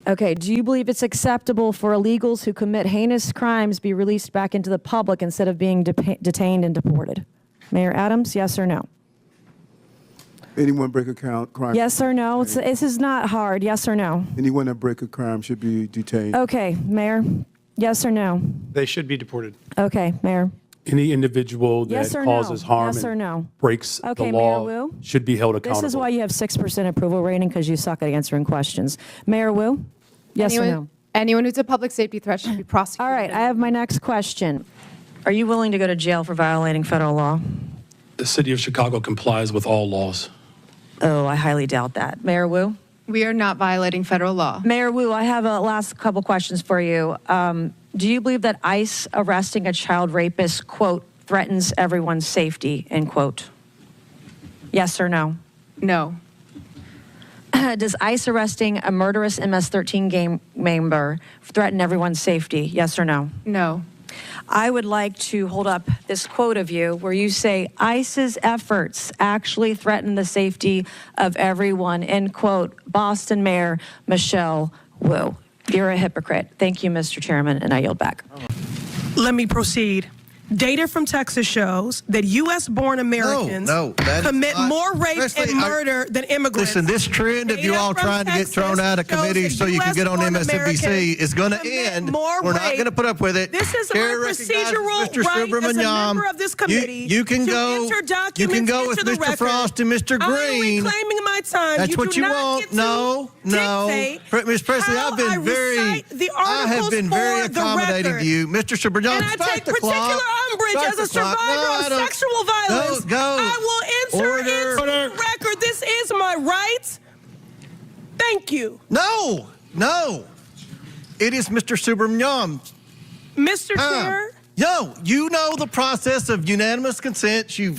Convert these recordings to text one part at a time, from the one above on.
Okay, do you believe it's acceptable for illegals who commit heinous crimes be released back into the public instead of being detained and deported? Mayor Adams, yes or no? Anyone break a crime? Yes or no? This is not hard. Yes or no? Anyone that break a crime should be detained. Okay, Mayor, yes or no? They should be deported. Okay, Mayor. Any individual that Yes or causes no? harm Yes or no? and breaks Okay, the law Mayor Wu? should be held accountable. This is why you have 6% approval rating, because you suck at answering questions. Mayor Wu? Yes or no? Anyone who's a public safety threat should be prosecuted. All right, I have my next question. Are you willing to go to jail for violating federal law? The city of Chicago complies with all laws. Oh, I highly doubt that. Mayor Wu? We are not violating federal law. Mayor Wu, I have a last couple questions for you. Do you believe that ICE arresting a child rapist, quote, threatens everyone's safety, end quote? Yes or no? No. Does ICE arresting a murderous MS-13 gang member threaten everyone's safety? Yes or no? No. I would like to hold up this quote of you where you say, ICE's efforts actually threaten the safety of everyone, end quote, Boston Mayor Michelle Wu. You're a hypocrite. Thank you, Mr. Chairman, and I yield back. Let me proceed. Data from Texas shows that U.S.-born Americans commit more rape and murder than immigrants. Listen, this trend of you all trying to get thrown out of committees so you can get on MSNBC is going to end. We're not going to put up with it. This is my procedural Mr. right as a member of this committee you can go with Mr. Frost and Mr. Green. I'm reclaiming my time. That's what you want. No. Ms. Presley, I have been very accommodating to you. Mr. Subrajam, start the clock. Umbrage as a survivor of sexual violence. I will enter into the record. This is my right. Thank you. No. It is Mr. Subramanyam. Mr. Chair. No, you know the process of unanimous consent. You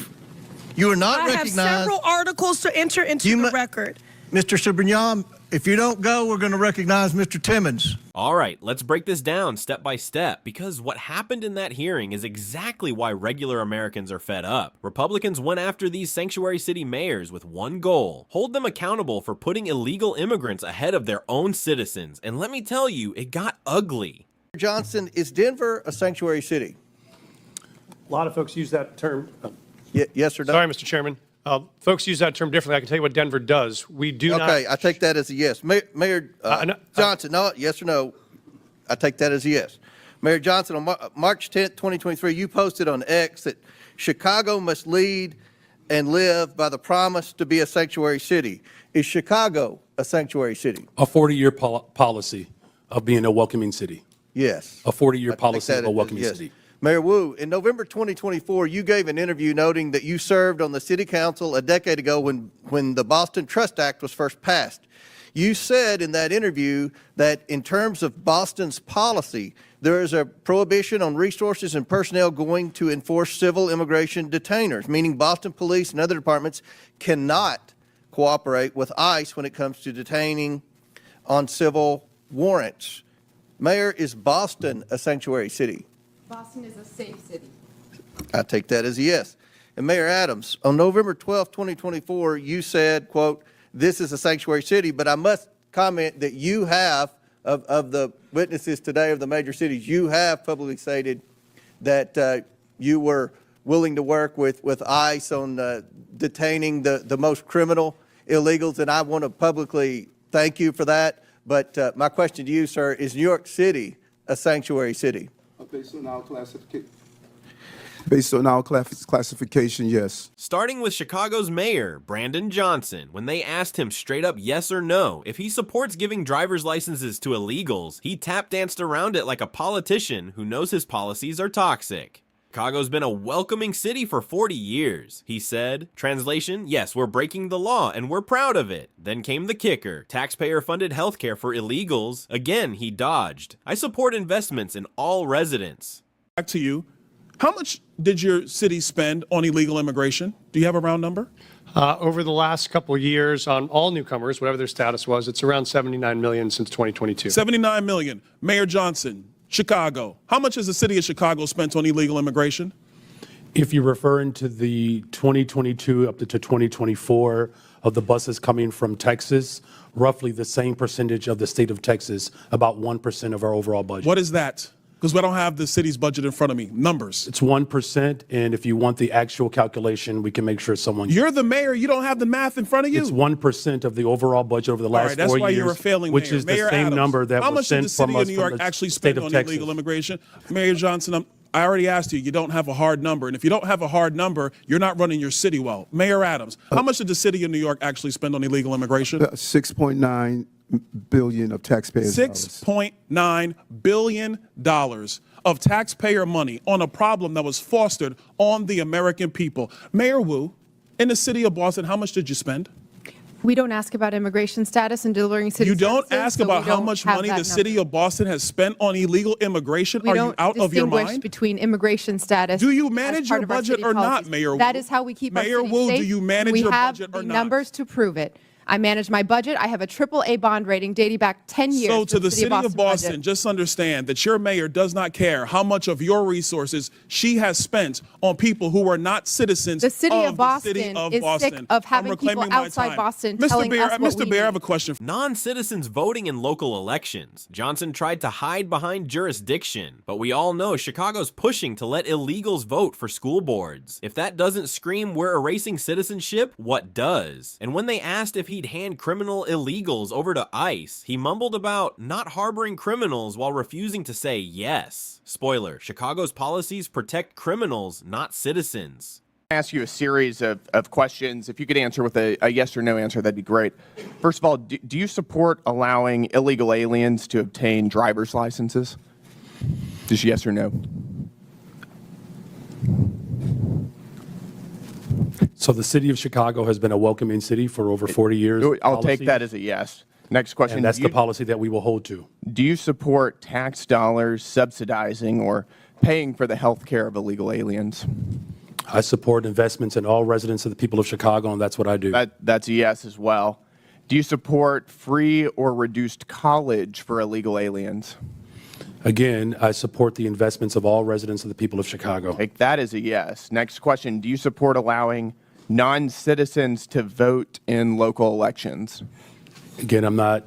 are not recognized. I have several articles to enter into the record. Mr. Subramanyam, if you don't go, we're going to recognize Mr. Timmons. All right, let's break this down step by step, because what happened in that hearing is exactly why regular Americans are fed up. Republicans went after these sanctuary city mayors with one goal: hold them accountable for putting illegal immigrants ahead of their own citizens. And let me tell you, it got ugly. Johnson, is Denver a sanctuary city? A lot of folks use that term. Yes or no? Sorry, Mr. Chairman. Folks use that term differently. I can tell you what Denver does. We do not. Okay, I take that as a yes. Mayor Johnson, no, yes or no? I take that as a yes. Mayor Johnson, on March 10th, 2023, you posted on X that Chicago must lead and live by the promise to be a sanctuary city. Is Chicago a sanctuary city? A 40-year policy of being a welcoming city. Yes. A 40-year policy of a welcoming city. Mayor Wu, in November 2024, you gave an interview noting that you served on the city council a decade ago when the Boston Trust Act was first passed. You said in that interview that in terms of Boston's policy, there is a prohibition on resources and personnel going to enforce civil immigration detainers, meaning Boston police and other departments cannot cooperate with ICE when it comes to detaining on civil warrants. Mayor, is Boston a sanctuary city? Boston is a safe city. I take that as a yes. And Mayor Adams, on November 12, 2024, you said, quote, this is a sanctuary city, but I must comment that you have, of the witnesses today of the major cities, you have publicly stated that you were willing to work with ICE on detaining the most criminal illegals, and I want to publicly thank you for that. But my question to you, sir, is New York City a sanctuary city? Based on our classification, yes. Starting with Chicago's mayor, Brandon Johnson, when they asked him straight up yes or no if he supports giving driver's licenses to illegals, he tap danced around it like a politician who knows his policies are toxic. Chicago's been a welcoming city for 40 years, he said. Translation, yes, we're breaking the law and we're proud of it. Then came the kicker: taxpayer-funded healthcare for illegals. Again, he dodged. I support investments in all residents. Back to you. How much did your city spend on illegal immigration? Do you have a round number? Over the last couple of years, on all newcomers, whatever their status was, it's around $79 million since 2022. $79 million. Mayor Johnson, Chicago. How much has the city of Chicago spent on illegal immigration? If you're referring to the 2022 up to 2024 of the buses coming from Texas, roughly the same percentage of the state of Texas, about 1% of our overall budget. What is that? Because I don't have the city's budget in front of me. Numbers. It's 1%, and if you want the actual calculation, we can make sure someone. You're the mayor. You don't have the math in front of you. It's 1% of the overall budget over the All last right, that's 4 why years, you're a failing which mayor. is the Mayor same Adams, number that how was much did the sent from city us of New from York the actually state spend of on Texas. illegal immigration? Mayor Johnson, I already asked you. You don't have a hard number, and if you don't have a hard number, you're not running your city well. Mayor Adams, how much did the city of New York actually spend on illegal immigration? 6.9 billion of taxpayers' dollars. $6.9 billion of taxpayer money on a problem that was fostered on the American people. Mayor Wu, in the city of Boston, how much did you spend? We don't ask about immigration status and delivering city You don't services, ask so about we how don't much have money that the city number. of Boston has spent on illegal immigration. We Are don't you out of your distinguish mind? between immigration status. Do you as manage part your of our budget city or not, policies. Mayor Wu? That is how we keep Mayor our city Wu, safe. do you manage your budget or We have the not? numbers to prove it. I manage my budget. I have a AAA bond rating dating back 10 years. So for to the city of budget. Boston, just understand that your mayor does not care how much of your resources she has spent on people who are not citizens The city of of Boston the city of is Boston. sick of I'm having people reclaiming my outside time. Boston Mr. telling Bear, us what we Mr. Bear, I have need. a question. Non-citizens voting in local elections. Johnson tried to hide behind jurisdiction, but we all know Chicago's pushing to let illegals vote for school boards. If that doesn't scream we're erasing citizenship, what does? And when they asked if he'd hand criminal illegals over to ICE, he mumbled about not harboring criminals while refusing to say yes. Spoiler, Chicago's policies protect criminals, not citizens. Ask you a series of questions. If you could answer with a yes or no answer, that'd be great. First of all, do you support allowing illegal aliens to obtain driver's licenses? Just yes or no? So the city of Chicago has been a welcoming city for over 40 years. I'll take policy, that as a yes. Next question. and that's the policy that we will hold to. Do you support tax dollars subsidizing or paying for the health care of illegal aliens? I support investments in all residents of the people of Chicago, and that's what I do. That's a yes as well. Do you support free or reduced college for illegal aliens? Again, I support the investments of all residents of the people of Chicago. Take that as a yes. Next question. Do you support allowing non-citizens to vote in local elections? Again, I'm not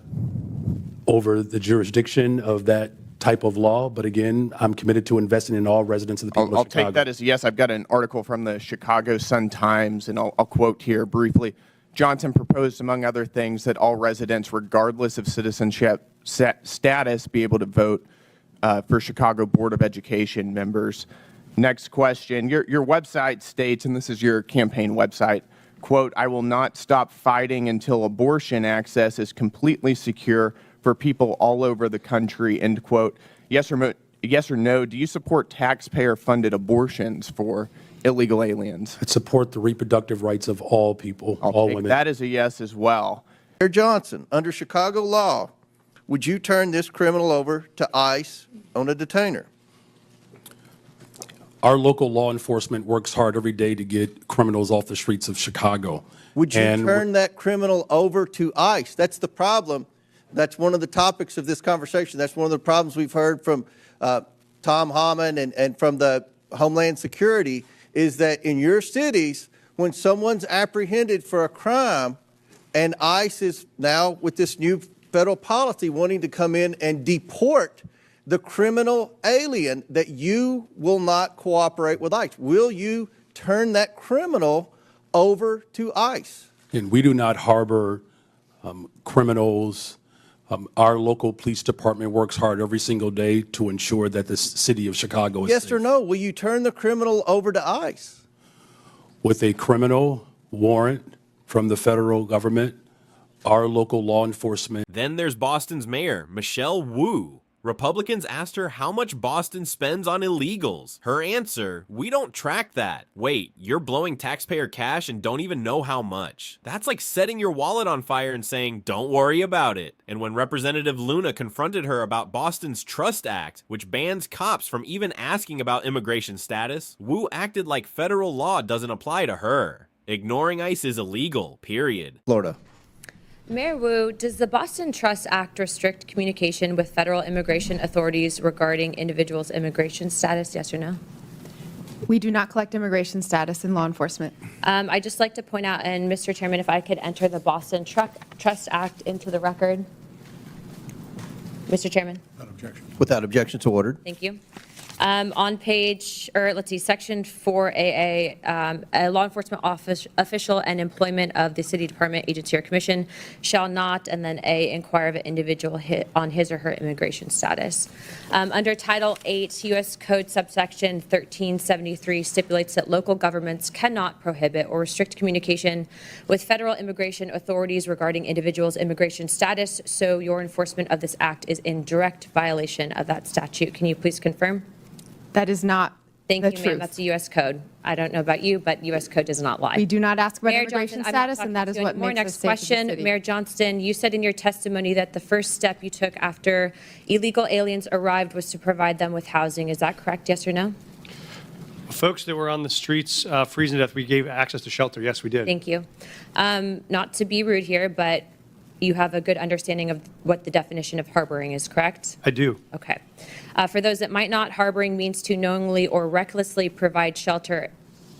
over the jurisdiction of that type of law, but again, I'm committed to investing in all residents of the people I'll of Chicago. take that as a yes. I've got an article from the Chicago Sun-Times, and I'll quote here briefly. Johnson proposed, among other things, that all residents, regardless of citizenship status, be able to vote for Chicago Board of Education members. Next question. Your website states, and this is your campaign website, quote, "I will not stop fighting until abortion access is completely secure for people all over the country," end quote. Yes or no, do you support taxpayer-funded abortions for illegal aliens? I support the reproductive rights of all people, all women. That is a yes as well. Mayor Johnson, under Chicago law, would you turn this criminal over to ICE on a detainer? Our local law enforcement works hard every day to get criminals off the streets of Chicago. Would you And turn that criminal over to ICE? That's the problem. That's one of the topics of this conversation. That's one of the problems we've heard from Tom Hammond and from the Homeland Security is that in your cities, when someone's apprehended for a crime and ICE is now with this new federal policy wanting to come in and deport the criminal alien, that you will not cooperate with ICE. Will you turn that criminal over to ICE? And we do not harbor criminals. Our local police department works hard every single day to ensure that the city of Chicago is Yes safe. or no? Will you turn the criminal over to ICE? With a criminal warrant from the federal government, our local law enforcement. Then there's Boston's mayor, Michelle Wu. Republicans asked her how much Boston spends on illegals. Her answer, "We don't track that." Wait, you're blowing taxpayer cash and don't even know how much. That's like setting your wallet on fire and saying, "Don't worry about it." And when Representative Luna confronted her about Boston's Trust Act, which bans cops from even asking about immigration status, Wu acted like federal law doesn't apply to her. Ignoring ICE is illegal, period. Florida. Mayor Wu, does the Boston Trust Act restrict communication with federal immigration authorities regarding individuals' immigration status, yes or no? We do not collect immigration status in law enforcement. I'd just like to point out, and Mr. Chairman, if I could enter the Boston Trust Act into the record. Mr. Chairman. Without objection, so ordered. Thank you. On page, or let's see, section 4AA, a law enforcement official and employment of the city department, agency, or commission shall not, and then A, inquire of an individual on his or her immigration status. Under Title 8, U.S. Code subsection 1373 stipulates that local governments cannot prohibit or restrict communication with federal immigration authorities regarding individuals' immigration status, so your enforcement of this act is in direct violation of that statute. Can you please confirm? That is not Thank the you, truth. ma'am. That's a U.S. code. I don't know about you, but U.S. code does not lie. We do not ask about Mayor immigration Johnson, I'm not status, and that talking is to you what anymore. makes Next us safe as a question, city. Mayor Johnston, you said in your testimony that the first step you took after illegal aliens arrived was to provide them with housing. Is that correct, yes or no? Folks that were on the streets freezing to death, we gave access to shelter. Yes, we did. Thank you. Not to be rude here, but you have a good understanding of what the definition of harboring is, correct? I do. Okay. For those that might not, harboring means to knowingly or recklessly provide shelter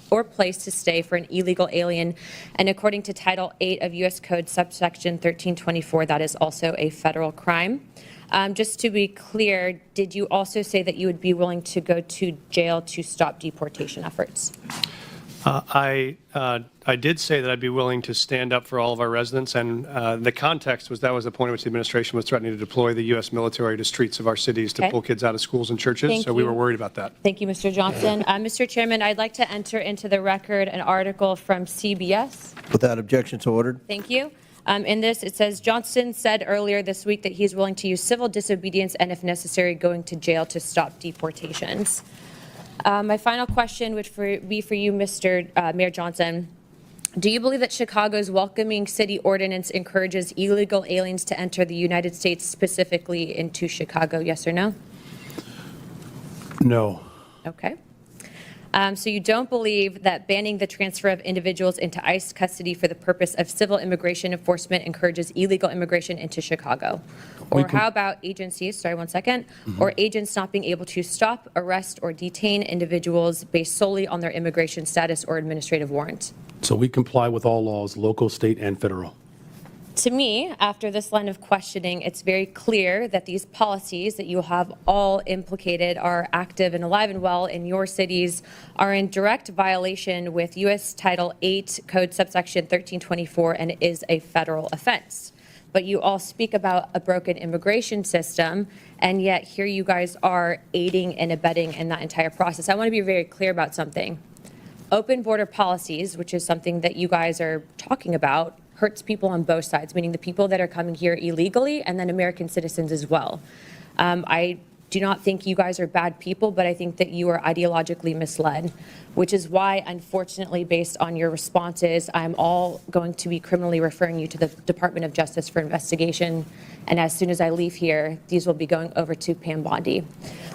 or place to stay for an illegal alien. And according to Title 8 of U.S. Code subsection 1324, that is also a federal crime. Just to be clear, did you also say that you would be willing to go to jail to stop deportation efforts? I did say that I'd be willing to stand up for all of our residents, and the context was that was the point at which the administration was threatening to deploy the U.S. military to streets of our cities to Okay. pull kids out of schools and churches, Thank so we you. were worried about that. Thank you, Mr. Johnson. Mr. Chairman, I'd like to enter into the record an article from CBS. Without objection, so ordered. Thank you. In this, it says, Johnston said earlier this week that he's willing to use civil disobedience and, if necessary, going to jail to stop deportations. My final question would be for you, Mr. Mayor Johnson. Do you believe that Chicago's welcoming city ordinance encourages illegal aliens to enter the United States, specifically into Chicago? Yes or no? No. Okay. So you don't believe that banning the transfer of individuals into ICE custody for the purpose of civil immigration enforcement encourages illegal immigration into Chicago? Or how about agencies, sorry, one second, or agents not being able to stop, arrest, or detain individuals based solely on their immigration status or administrative warrant? So we comply with all laws, local, state, and federal. To me, after this line of questioning, it's very clear that these policies that you have all implicated are active and alive and well in your cities, are in direct violation with U.S. Title 8 Code subsection 1324, and it is a federal offense. But you all speak about a broken immigration system, and yet here you guys are aiding and abetting in that entire process. I want to be very clear about something. Open border policies, which is something that you guys are talking about, hurts people on both sides, meaning the people that are coming here illegally and then American citizens as well. I do not think you guys are bad people, but I think that you are ideologically misled, which is why, unfortunately, based on your responses, I'm all going to be criminally referring you to the Department of Justice for investigation. And as soon as I leave here, these will be going over to Pam Bondi.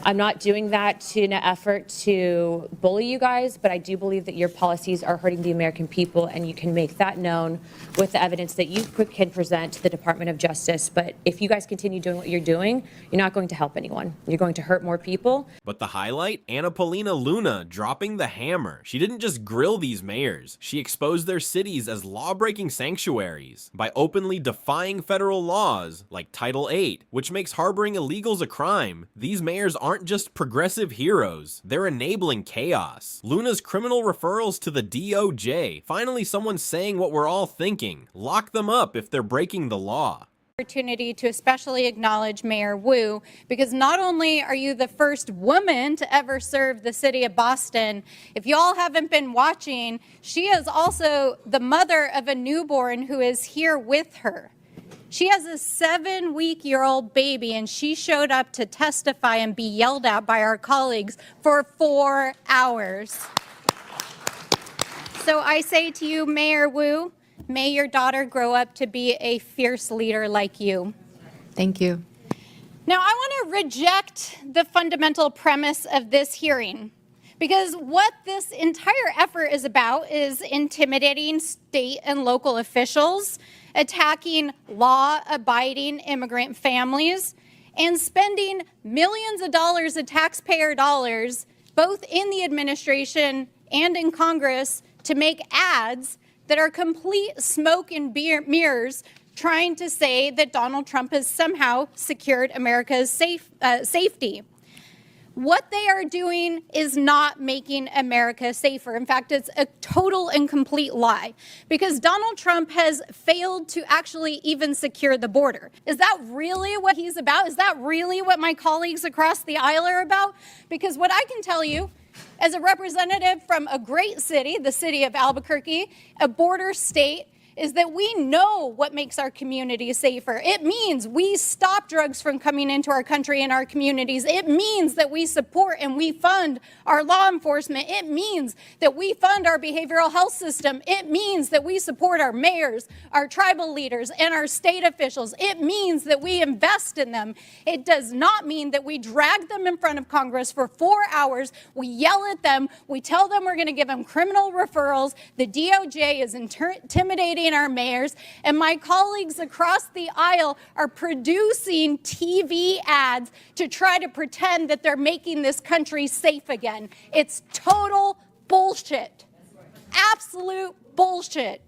I'm not doing that in an effort to bully you guys, but I do believe that your policies are hurting the American people, and you can make that known with the evidence that you can present to the Department of Justice. But if you guys continue doing what you're doing, you're not going to help anyone. You're going to hurt more people. But the highlight? Anna Paulina Luna dropping the hammer. She didn't just grill these mayors. She exposed their cities as law-breaking sanctuaries by openly defying federal laws like Title 8, which makes harboring illegals a crime. These mayors aren't just progressive heroes. They're enabling chaos. Luna's criminal referrals to the DOJ. Finally, someone saying what we're all thinking. Lock them up if they're breaking the law. Opportunity to especially acknowledge Mayor Wu, because not only are you the first woman to ever serve the city of Boston, if y'all haven't been watching, she is also the mother of a newborn who is here with her. She has a 7-week-old baby, and she showed up to testify and be yelled at by our colleagues for 4 hours. So I say to you, Mayor Wu, may your daughter grow up to be a fierce leader like you. Thank you. Now, I want to reject the fundamental premise of this hearing, because what this entire effort is about is intimidating state and local officials, attacking law-abiding immigrant families, and spending millions of dollars of taxpayer dollars both in the administration and in Congress, to make ads that are complete smoke and mirrors, trying to say that Donald Trump has somehow secured America's safety. What they are doing is not making America safer. In fact, it's a total and complete lie, because Donald Trump has failed to actually even secure the border. Is that really what he's about? Is that really what my colleagues across the aisle are about? Because what I can tell you, as a representative from a great city, the city of Albuquerque, a border state, is that we know what makes our communities safer. It means we stop drugs from coming into our country and our communities. It means that we support and we fund our law enforcement. It means that we fund our behavioral health system. It means that we support our mayors, our tribal leaders, and our state officials. It means that we invest in them. It does not mean that we drag them in front of Congress for 4 hours. We yell at them. We tell them we're going to give them criminal referrals. The DOJ is intimidating our mayors, and my colleagues across the aisle are producing TV ads to try to pretend that they're making this country safe again. It's total bullshit. Absolute bullshit.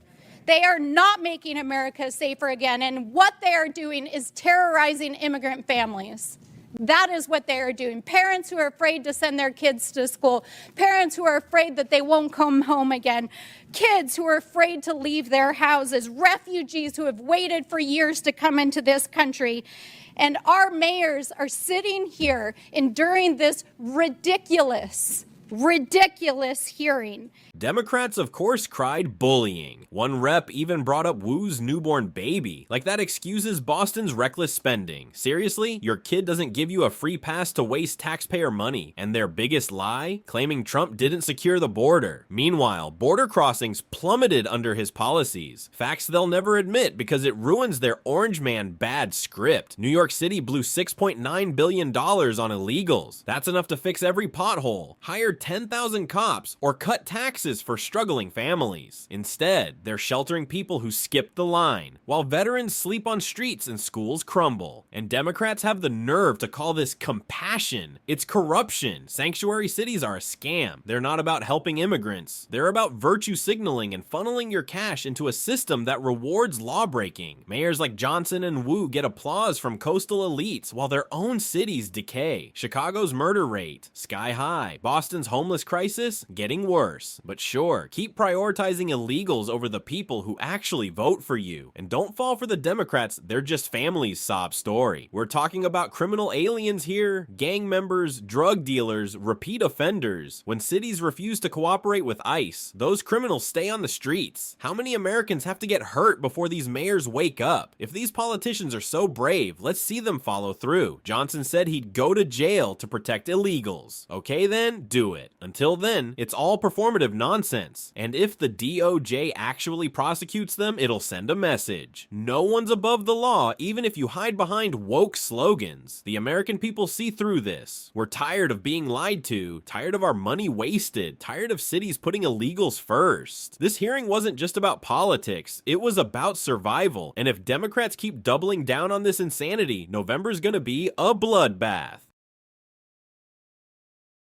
They are not making America safer again, and what they are doing is terrorizing immigrant families. That is what they are doing. Parents who are afraid to send their kids to school, parents who are afraid that they won't come home again, kids who are afraid to leave their houses, refugees who have waited for years to come into this country. And our mayors are sitting here enduring this ridiculous hearing. Democrats, of course, cried bullying. One rep even brought up Wu's newborn baby, like that excuses Boston's reckless spending. Seriously? Your kid doesn't give you a free pass to waste taxpayer money. And their biggest lie? Claiming Trump didn't secure the border. Meanwhile, border crossings plummeted under his policies. Facts they'll never admit because it ruins their orange man bad script. New York City blew $6.9 billion on illegals. That's enough to fix every pothole, hire 10,000 cops, or cut taxes for struggling families. Instead, they're sheltering people who skipped the line, while veterans sleep on streets and schools crumble. And Democrats have the nerve to call this compassion. It's corruption. Sanctuary cities are a scam. They're not about helping immigrants. They're about virtue signaling and funneling your cash into a system that rewards lawbreaking. Mayors like Johnson and Wu get applause from coastal elites while their own cities decay. Chicago's murder rate, sky high. Boston's homeless crisis, getting worse. But sure, keep prioritizing illegals over the people who actually vote for you. And don't fall for the Democrats, they're just families sob story. We're talking about criminal aliens here, gang members, drug dealers, repeat offenders. When cities refuse to cooperate with ICE, those criminals stay on the streets. How many Americans have to get hurt before these mayors wake up? If these politicians are so brave, let's see them follow through. Johnson said he'd go to jail to protect illegals. Okay then, do it. Until then, it's all performative nonsense. And if the DOJ actually prosecutes them, it'll send a message. No one's above the law, even if you hide behind woke slogans. The American people see through this. We're tired of being lied to, tired of our money wasted, tired of cities putting illegals first. This hearing wasn't just about politics, it was about survival. And if Democrats keep doubling down on this insanity, November's gonna be a bloodbath.